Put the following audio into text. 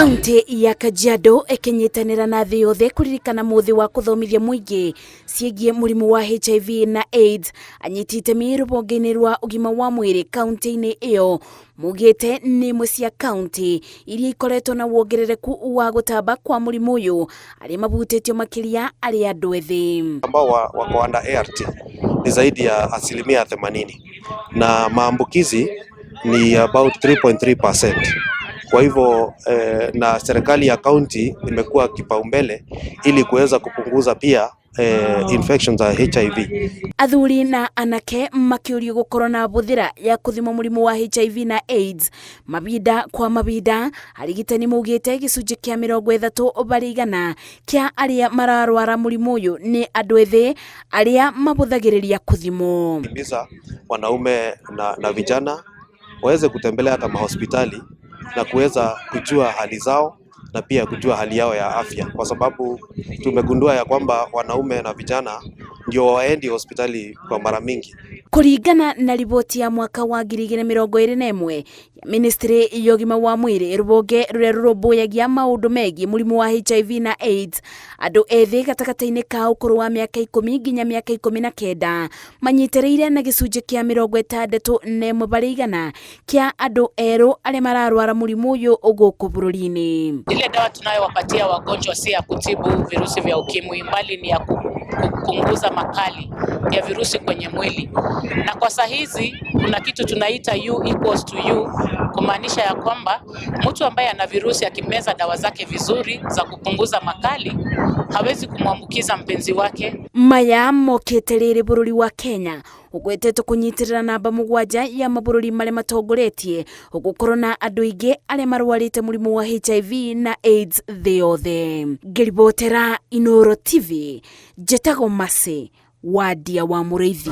Kaunti ya Kajiado ikinyitanira na thĩ yothe kuririkana muthi wa kuthomithia muingi ciĩgiĩ murimu wa HIV na AIDS. Anyiti itemi rũhonge-inĩ rwa ũgima wa mwĩrĩ kaunti-inĩ iyo mugite nĩ imwe cia kaunti iria ikoretwo na wongerereku wa gutamba kwa murimu uyu arĩa mabutĩtio makiria arĩ andũ ethĩ ambao wako under ART ni zaidi ya 80% na maambukizi ni about 3.3%. Kwa hivyo na serikali ya kaunti imekuwa kipaumbele ili kuweza kupunguza pia infections za HIV. Athuri na anake makiurio gukorwo na buthira ya kuthima murimu wa HIV na AIDS mabinda kwa mabinda. Arigitani maugite gicunji kia 30% kia aria mararwara murimu uyu ni andu ethĩ aria mabuthagiriria kuthimo. Himiza wanaume na vijana waweze kutembelea hata mahospitali na kuweza kujua hali zao na pia kujua hali yao ya afya, kwa sababu tumegundua ya kwamba wanaume na vijana ndio waendi hospitali kwa mara mingi. Kuringana na riboti ya mwaka wa 2021 ya Ministry ya Ũgima wa Mwĩrĩ, rũhonge rũrĩa rũrũmbũyagia maũndũ megiĩ mũrimũ wa HIV na AIDS, andũ ethĩ gatagata-inĩ ka ũkũrũ wa mĩaka 10 nginya mĩaka 19 manyitĩrĩire na gĩcunjĩ kĩa 61% kia andũ erũ arĩa mararwara mũrimũ ũyũ gũkũ bũrũri-inĩ. Ile dawa tunayowapatia wagonjwa si ya kutibu virusi vya ukimwi, bali ni ya kupunguza makali ya virusi kwenye mwili. Na kwa saa hizi kuna kitu tunaita U equals to U, kumaanisha ya kwamba mtu ambaye ana virusi akimeza dawa zake vizuri za kupunguza makali hawezi kumwambukiza mpenzi wake. Maya mokete rĩrĩ bũrũri wa Kenya ugwetetwo kunyitirira namba 7 ya mabũrũri marĩa matongoretie gukorwo na andũ aingĩ arĩa marwarĩte mũrimũ wa HIV na AIDS thĩ yothe. Ngĩribotera Inooro TV, Njĩtagwo Mercy Wandia wa Mũrĩithi.